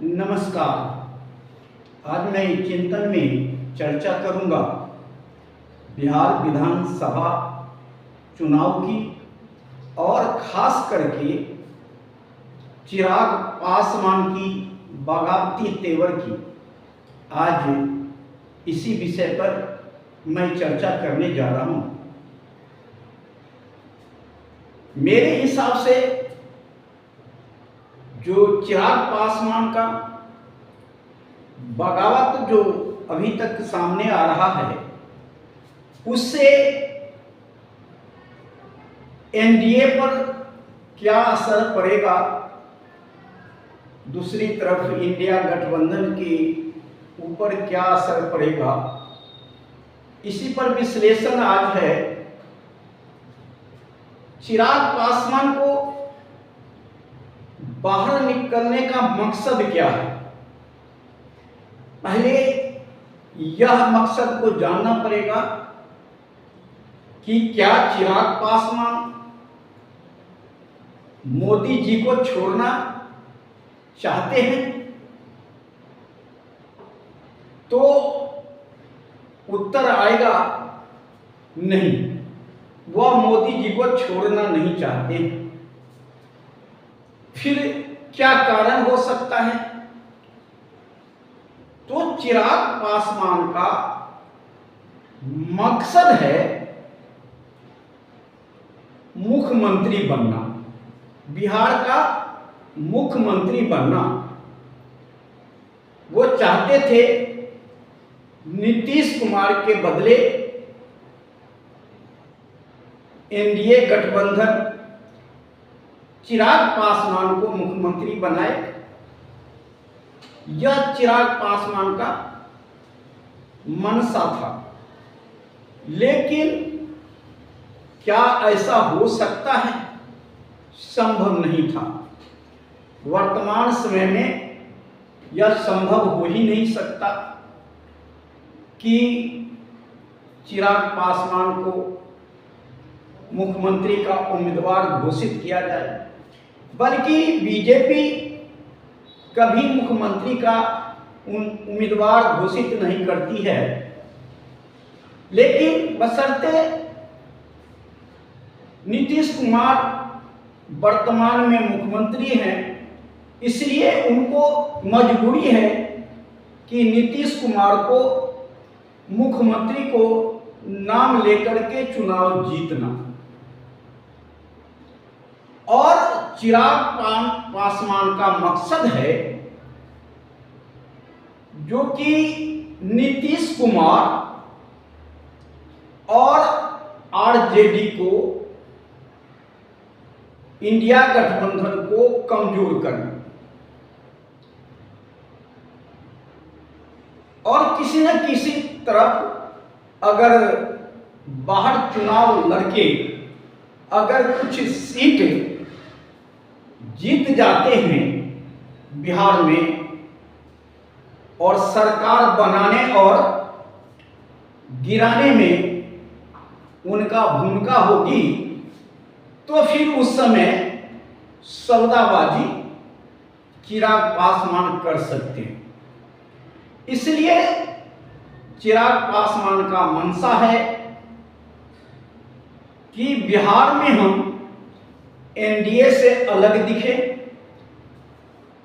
नमस्कार। आज मैं चिंतन में चर्चा करूंगा बिहार विधानसभा चुनाव की और खास करके चिराग पासवान की बगावती तेवर की। आज इसी विषय पर मैं चर्चा करने जा रहा हूं। मेरे हिसाब से जो चिराग पासवान का बगावत जो अभी तक सामने आ रहा है, उससे एनडीए पर क्या असर पड़ेगा, दूसरी तरफ इंडिया गठबंधन के ऊपर क्या असर पड़ेगा, इसी पर विश्लेषण आज है। चिराग पासवान को बाहर निकलने का मकसद क्या है, पहले यह मकसद को जानना पड़ेगा कि क्या चिराग पासवान मोदी जी को छोड़ना चाहते हैं। तो उत्तर आएगा नहीं, वह मोदी जी को छोड़ना नहीं चाहते। फिर क्या कारण हो सकता है? तो चिराग पासवान का मकसद है मुख्यमंत्री बनना, बिहार का मुख्यमंत्री बनना। वो चाहते थे नीतीश कुमार के बदले एनडीए गठबंधन चिराग पासवान को मुख्यमंत्री बनाए। यह चिराग पासवान का मनसा था, लेकिन क्या ऐसा हो सकता है? संभव नहीं था। वर्तमान समय में यह संभव हो ही नहीं सकता कि चिराग पासवान को मुख्यमंत्री का उम्मीदवार घोषित किया जाए, बल्कि बीजेपी कभी मुख्यमंत्री का उम्मीदवार घोषित नहीं करती है। लेकिन बशर्ते नीतीश कुमार वर्तमान में मुख्यमंत्री हैं, इसलिए उनको मजबूरी है कि नीतीश कुमार को मुख्यमंत्री को नाम लेकर के चुनाव जीतना। और चिराग पासवान का मकसद है जो कि नीतीश कुमार और आरजेडी को, इंडिया गठबंधन को कमजोर करना और किसी न किसी तरफ अगर बाहर चुनाव लड़के अगर कुछ सीट जीत जाते हैं बिहार में और सरकार बनाने और गिराने में उनका भूमिका होगी, तो फिर उस समय सौदाबाजी चिराग पासवान कर सकते हैं। इसलिए चिराग पासवान का मंशा है कि बिहार में हम एनडीए से अलग दिखे,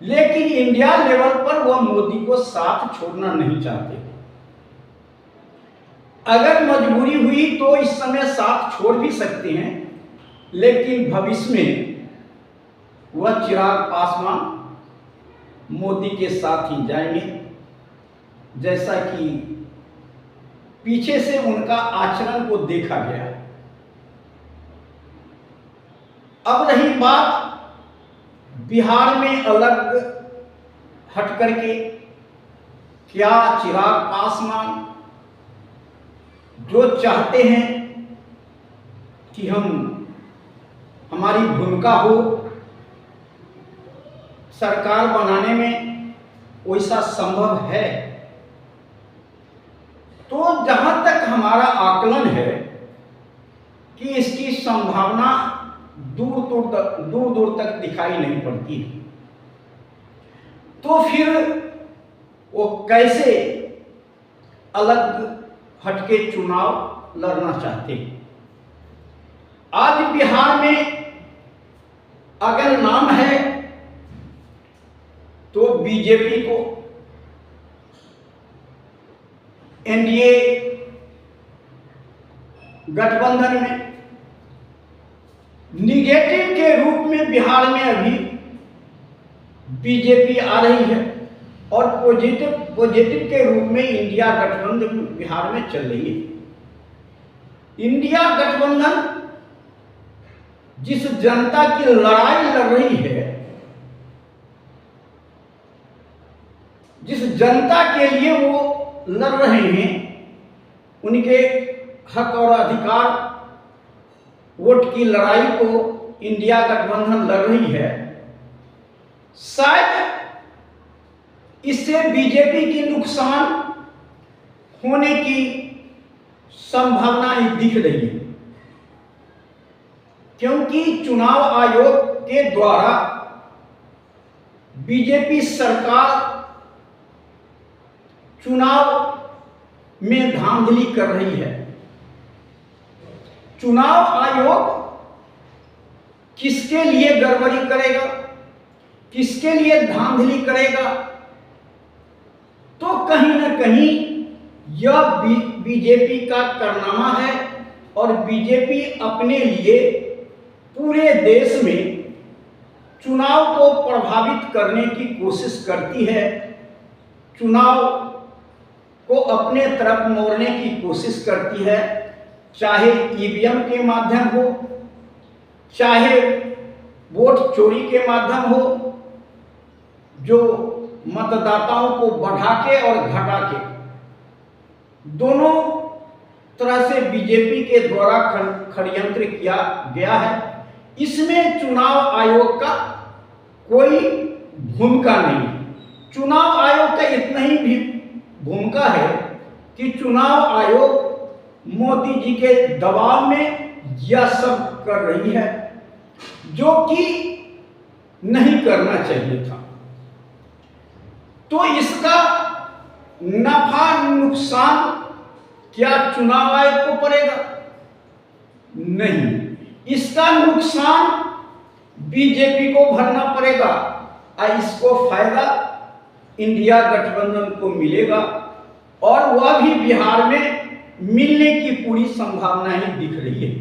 लेकिन इंडिया लेवल पर वह मोदी को साथ छोड़ना नहीं चाहते। अगर मजबूरी हुई तो इस समय साथ छोड़ भी सकते हैं, लेकिन भविष्य में वह चिराग पासवान मोदी के साथ ही जाएंगे, जैसा कि पीछे से उनका आचरण को देखा गया। अब रही बात बिहार में अलग हट करके, क्या चिराग पासवान जो चाहते हैं कि हमारी भूमिका हो सरकार बनाने में, वैसा संभव है? तो जहां तक हमारा आकलन है कि इसकी संभावना दूर दूर तक दिखाई नहीं पड़ती है। तो फिर वो कैसे अलग हटके चुनाव लड़ना चाहते हैं। आज बिहार में अगर नाम है तो बीजेपी को एनडीए गठबंधन में, निगेटिव के रूप में बिहार में अभी बीजेपी आ रही है और पॉजिटिव के रूप में इंडिया गठबंधन बिहार में चल रही है। इंडिया गठबंधन जिस जनता की लड़ाई लड़ रही है, जिस जनता के लिए वो लड़ रहे हैं, उनके हक और अधिकार वोट की लड़ाई को इंडिया गठबंधन लड़ रही है। शायद इससे बीजेपी की नुकसान होने की संभावनाएं दिख रही है, क्योंकि चुनाव आयोग के द्वारा बीजेपी सरकार चुनाव में धांधली कर रही है। चुनाव आयोग किसके लिए गड़बड़ी करेगा, किसके लिए धांधली करेगा, तो कहीं ना कहीं यह बीजेपी का कारनामा है और बीजेपी अपने लिए पूरे देश में चुनाव को प्रभावित करने की कोशिश करती है, चुनाव को अपने तरफ मोड़ने की कोशिश करती है, चाहे ईवीएम के माध्यम हो, चाहे वोट चोरी के माध्यम हो, जो मतदाताओं को बढ़ा के और घटा के दोनों तरह से बीजेपी के द्वारा षड्यंत्र किया गया है। इसमें चुनाव आयोग का कोई भूमिका नहीं। चुनाव आयोग का इतना ही भी भूमिका है कि चुनाव आयोग मोदी जी के दबाव में यह सब कर रही है, जो कि नहीं करना चाहिए था। तो इसका नफा नुकसान क्या चुनाव आयोग को पड़ेगा? नहीं, इसका नुकसान बीजेपी को भरना पड़ेगा और इसको फायदा इंडिया गठबंधन को मिलेगा और वह भी बिहार में मिलने की पूरी संभावनाएं दिख रही है।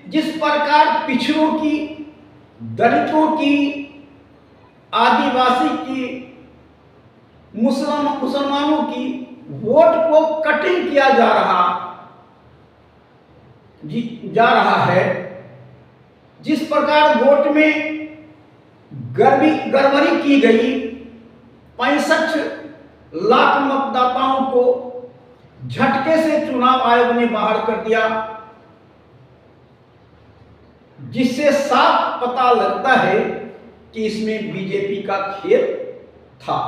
जिस प्रकार पिछड़ों की, दलितों की, आदिवासी की, मुसलमानों की वोट को कटिंग किया जा रहा है, जिस प्रकार वोट में गड़बड़ी की गई, 65 लाख मतदाताओं को झटके से चुनाव आयोग ने बाहर कर दिया, जिससे साफ पता लगता है कि इसमें बीजेपी का खेल था।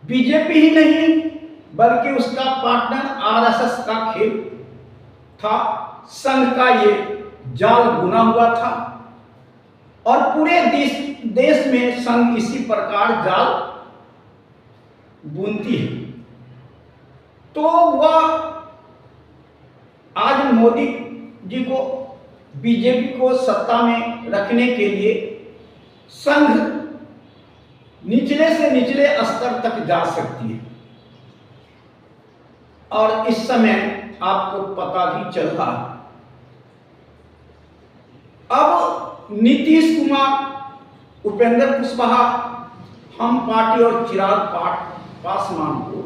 बीजेपी ही नहीं बल्कि उसका पार्टनर आरएसएस का खेल था, संघ का ये जाल बुना हुआ था और पूरे देश में संघ इसी प्रकार जाल बुनती है। तो वह आज मोदी जी को, बीजेपी को सत्ता में रखने के लिए संघ निचले से निचले स्तर तक जा सकती है और इस समय आपको पता भी चल रहा है। अब नीतीश कुमार, उपेंद्र कुशवाहा, हम पार्टी और चिराग पासवान को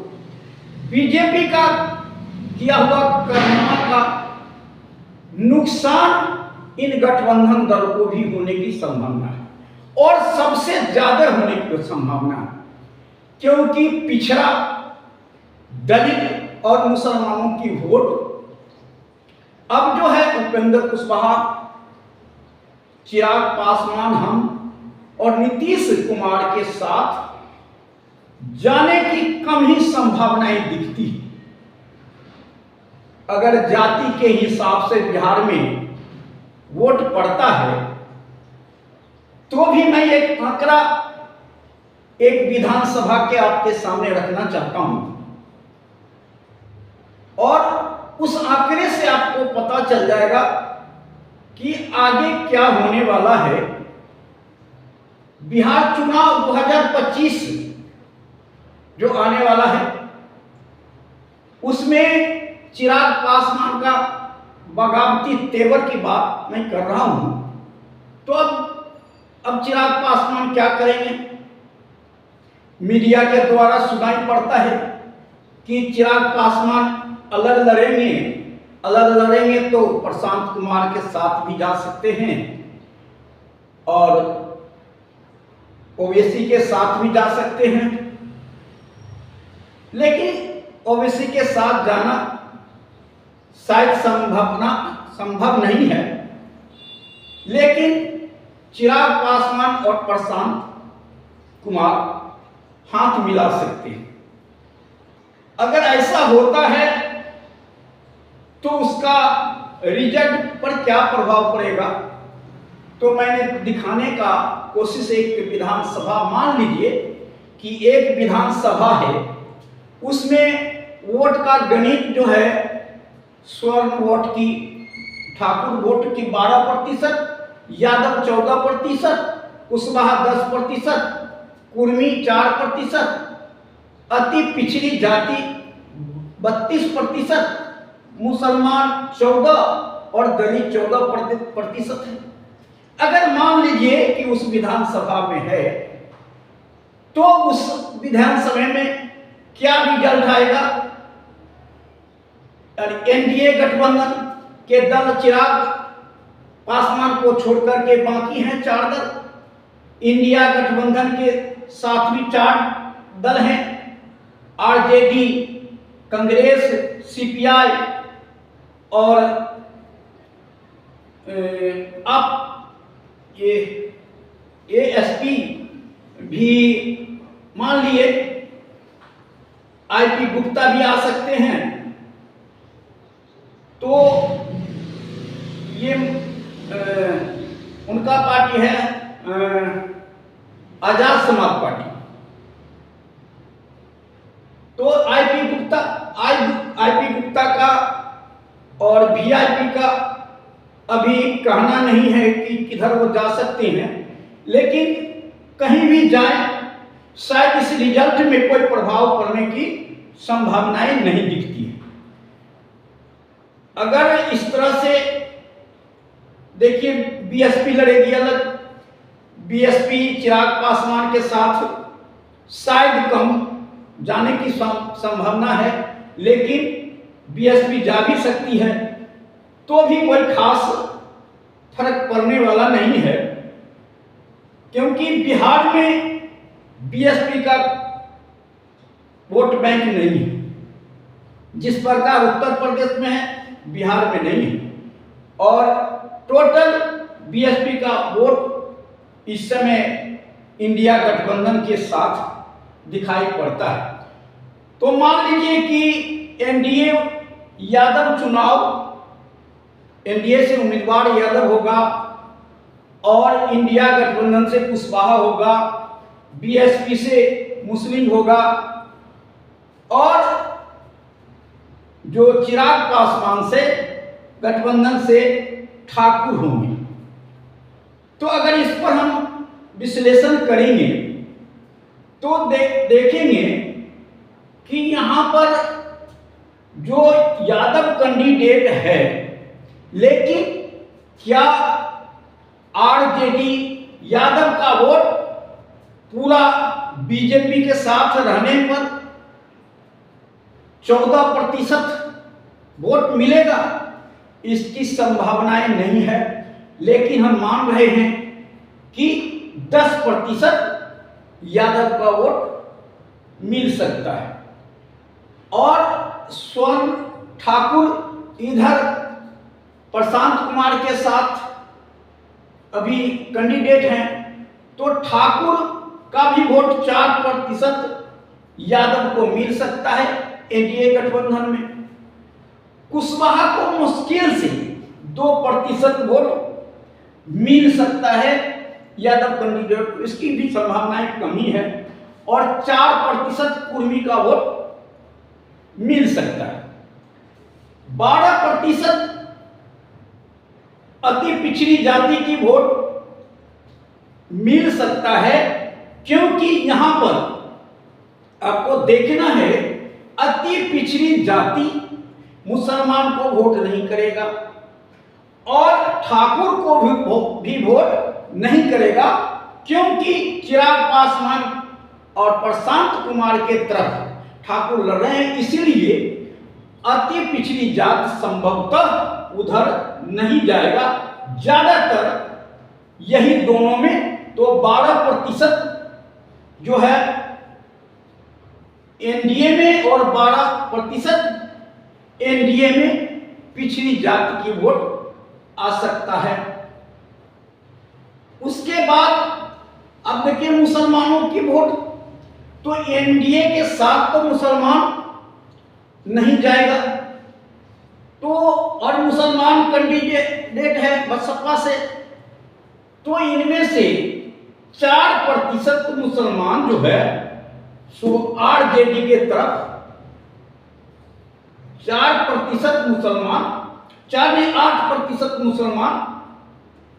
बीजेपी का किया हुआ कारनामा का नुकसान इन गठबंधन दलों को भी होने की संभावना है और सबसे ज्यादा होने की संभावना है, क्योंकि पिछड़ा, दलित और मुसलमानों की वोट अब जो है उपेंद्र कुशवाहा, चिराग पासवान, हम और नीतीश कुमार के साथ जाने की कम ही संभावनाएं दिखती है। अगर जाति के हिसाब से बिहार में वोट पड़ता है तो भी मैं एक आंकड़ा एक विधानसभा के आपके सामने रखना चाहता हूं, और उस आंकड़े से आपको पता चल जाएगा कि आगे क्या होने वाला है। बिहार चुनाव 2025 जो आने वाला है, उसमें चिराग पासवान का बगावती तेवर की बात मैं कर रहा हूं। तो अब चिराग पासवान क्या करेंगे? मीडिया के द्वारा सुनाई पड़ता है कि चिराग पासवान अलग लड़ेंगे तो प्रशांत कुमार के साथ भी जा सकते हैं और ओवैसी के साथ भी जा सकते हैं। लेकिन ओवैसी के साथ जाना शायद संभव नहीं है, लेकिन चिराग पासवान और प्रशांत कुमार हाथ मिला सकते हैं। अगर ऐसा होता है तो उसका रिजल्ट पर क्या प्रभाव पड़ेगा, तो मैंने दिखाने का कोशिश, एक विधानसभा मान लीजिए कि एक विधानसभा है, उसमें वोट का गणित जो है, स्वर्ण वोट की, ठाकुर वोट की 12%, यादव 14%, कुशवाहा 10%, कुर्मी 4%, अति पिछड़ी जाति 32%, मुसलमान 14% और दलित 14% है। अगर मान लीजिए कि उस विधानसभा में है, तो उस विधानसभा में क्या रिजल्ट आएगा? एनडीए गठबंधन के दल चिराग पासवान को छोड़कर के बाकी हैं 4 दल। इंडिया गठबंधन के साथ भी 4 दल हैं, आरजेडी, कांग्रेस, सीपीआई और अब ये एएसपी भी मान लिए, आईपी गुप्ता भी आ सकते हैं। तो ये उनका पार्टी है आजाद समाज पार्टी। तो आईपी गुप्ता का और वीआईपी का अभी कहना नहीं है कि किधर वो जा सकते हैं, लेकिन कहीं भी जाए शायद इस रिजल्ट में कोई प्रभाव पड़ने की संभावनाएं नहीं दिखती है। अगर इस तरह से देखिए, बीएसपी लड़ेगी अलग, बीएसपी चिराग पासवान के साथ शायद कम जाने की संभावना है, लेकिन बीएसपी जा भी सकती है, तो भी कोई खास फर्क पड़ने वाला नहीं है, क्योंकि बिहार में बीएसपी का वोट बैंक नहीं है। जिस प्रकार उत्तर प्रदेश में है, बिहार में नहीं है, और टोटल बीएसपी का वोट इस समय इंडिया गठबंधन के साथ दिखाई पड़ता है। तो मान लीजिए कि एनडीए यादव चुनाव, एनडीए से उम्मीदवार यादव होगा और इंडिया गठबंधन से कुशवाहा होगा, बीएसपी से मुस्लिम होगा और जो चिराग पासवान से गठबंधन से ठाकुर होंगे। तो अगर इस पर हम विश्लेषण करेंगे तो देखेंगे कि यहाँ पर जो यादव कैंडिडेट है, लेकिन क्या आरजेडी यादव का वोट पूरा बीजेपी के साथ रहने पर 14% वोट मिलेगा? इसकी संभावनाएं नहीं है, लेकिन हम मान रहे हैं कि 10% यादव का वोट मिल सकता है। और स्वर्ण ठाकुर इधर प्रशांत कुमार के साथ अभी कैंडिडेट हैं, तो ठाकुर का भी वोट 4% यादव को मिल सकता है एनडीए गठबंधन में। कुशवाहा को मुश्किल से 2% वोट मिल सकता है यादव कैंडिडेट को, इसकी भी संभावनाएं कमी है। और 4% कुर्मी का वोट मिल सकता है। 12% अति पिछड़ी जाति की वोट मिल सकता है, क्योंकि यहां पर आपको देखना है अति पिछड़ी जाति मुसलमान को वोट नहीं करेगा और ठाकुर को भी वोट नहीं करेगा, क्योंकि चिराग पासवान और प्रशांत कुमार के तरफ ठाकुर लड़ रहे हैं, इसीलिए अति पिछड़ी जात संभवतः उधर नहीं जाएगा। ज्यादातर यही दोनों में, तो 12% जो है एनडीए में और 12% एनडीए में पिछड़ी जाति की वोट आ सकता है। उसके बाद अब देखिए मुसलमानों की वोट, तो एनडीए के साथ तो मुसलमान नहीं जाएगा, तो और मुसलमान कैंडिडेट है बसपा से, तो इनमें से 4% मुसलमान जो है सो आरजेडी के तरफ, 4% मुसलमान, 8% मुसलमान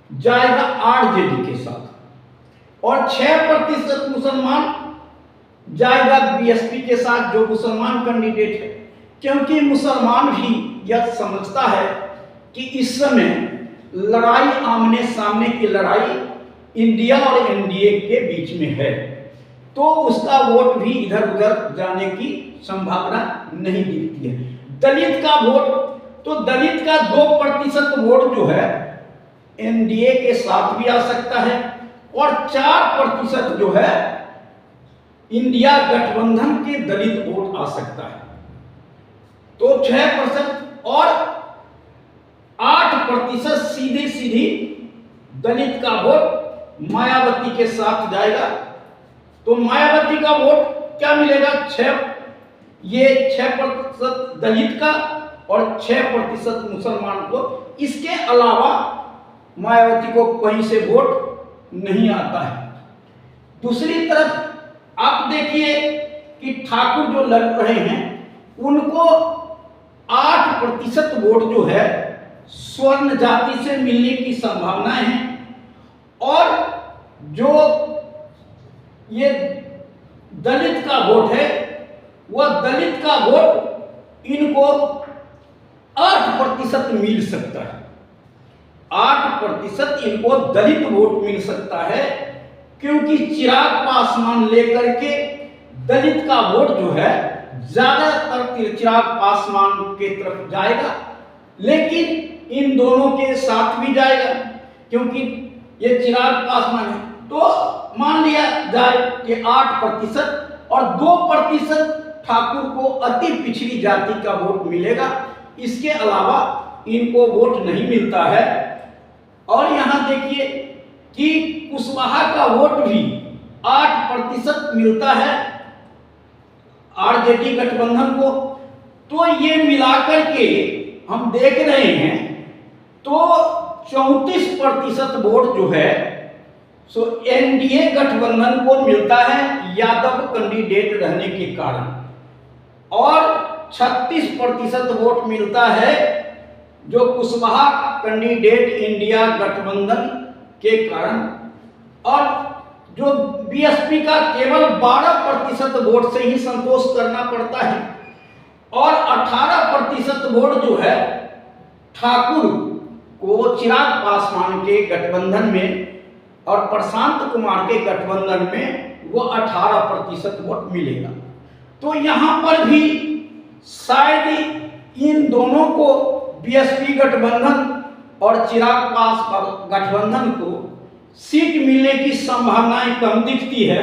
जाएगा आरजेडी के साथ, और 6% मुसलमान जाएगा बीएसपी के साथ, जो मुसलमान कैंडिडेट है। क्योंकि मुसलमान भी यह समझता है कि इस समय लड़ाई, आमने सामने की लड़ाई इंडिया और एनडीए के बीच में है, तो उसका वोट भी इधर उधर जाने की संभावना नहीं दिखती है। दलित का वोट, तो दलित का 2% वोट जो है एनडीए के साथ भी आ सकता है, और 4% जो है इंडिया गठबंधन के दलित वोट आ सकता है। तो 6% और 8% सीधे सीधी दलित का वोट मायावती के साथ जाएगा। तो मायावती का वोट क्या मिलेगा? 6% दलित का और 6% मुसलमान को। इसके अलावा मायावती को कहीं से वोट नहीं आता है। दूसरी तरफ आप देखिए कि ठाकुर जो लड़ रहे हैं उनको 8% वोट जो है स्वर्ण जाति से मिलने की संभावनाएं हैं, और जो ये दलित का वोट है वह दलित का वोट इनको 8% मिल सकता है। 8% इनको दलित वोट मिल सकता है, क्योंकि चिराग पासवान लेकर के दलित का वोट जो है ज्यादातर चिराग पासवान के तरफ जाएगा, लेकिन इन दोनों के साथ भी जाएगा, क्योंकि ये चिराग पासवान है। तो मान लिया जाए कि 8% और 2% ठाकुर को अति पिछड़ी जाति का वोट मिलेगा। इसके अलावा इनको वोट नहीं मिलता है। और यहां देखिए कि कुशवाहा का वोट भी 8% मिलता है आरजेडी गठबंधन को। तो ये मिलाकर के हम देख रहे हैं तो 34% वोट जो है सो एनडीए गठबंधन को मिलता है यादव कैंडिडेट रहने के कारण, और 36% वोट मिलता है जो कुशवाहा कैंडिडेट इंडिया गठबंधन के कारण, और जो बीएसपी का केवल 12% वोट से ही संतोष करना पड़ता है, और 18% वोट जो है ठाकुर को चिराग पासवान के गठबंधन में और प्रशांत कुमार के गठबंधन में वो 18% वोट मिलेगा। तो यहां पर भी शायद इन दोनों को बीएसपी गठबंधन और चिराग पासवान गठबंधन को सीट मिलने की संभावनाएं कम दिखती है।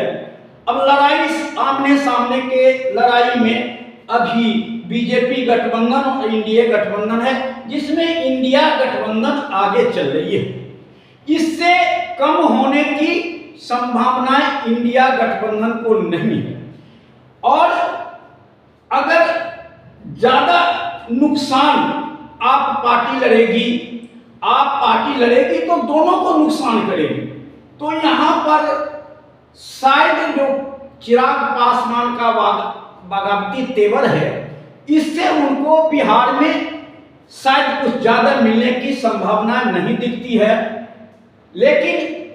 अब लड़ाई आमने सामने के लड़ाई में अभी बीजेपी गठबंधन और इंडिया गठबंधन है, जिसमें इंडिया गठबंधन आगे चल रही है। इससे कम होने की संभावनाएं इंडिया गठबंधन को नहीं है, और अगर ज्यादा नुकसान आप पार्टी लड़ेगी तो दोनों को नुकसान करेगी। तो यहां पर शायद जो चिराग पासवान का बगावती तेवर है, इससे उनको बिहार में शायद कुछ ज्यादा मिलने की संभावना नहीं दिखती है। लेकिन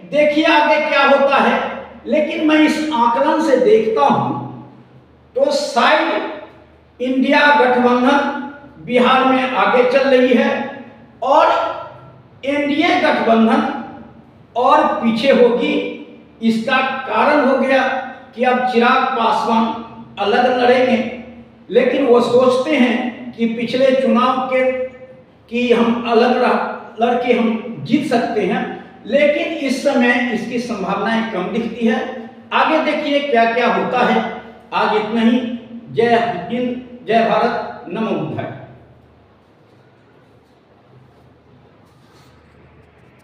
देखिए आगे क्या होता है। लेकिन मैं इस आकलन से देखता हूं तो शायद इंडिया गठबंधन बिहार में आगे चल रही है और एनडीए गठबंधन और पीछे होगी। इसका कारण हो गया कि अब चिराग पासवान अलग लड़ेंगे, लेकिन वो सोचते हैं कि पिछले चुनाव के कि हम अलग लड़के हम जीत सकते हैं, लेकिन इस समय इसकी संभावनाएं कम दिखती है। आगे देखिए क्या क्या होता है। आज इतना ही। जय हिंद, जय भारत, नमो बुद्धाय।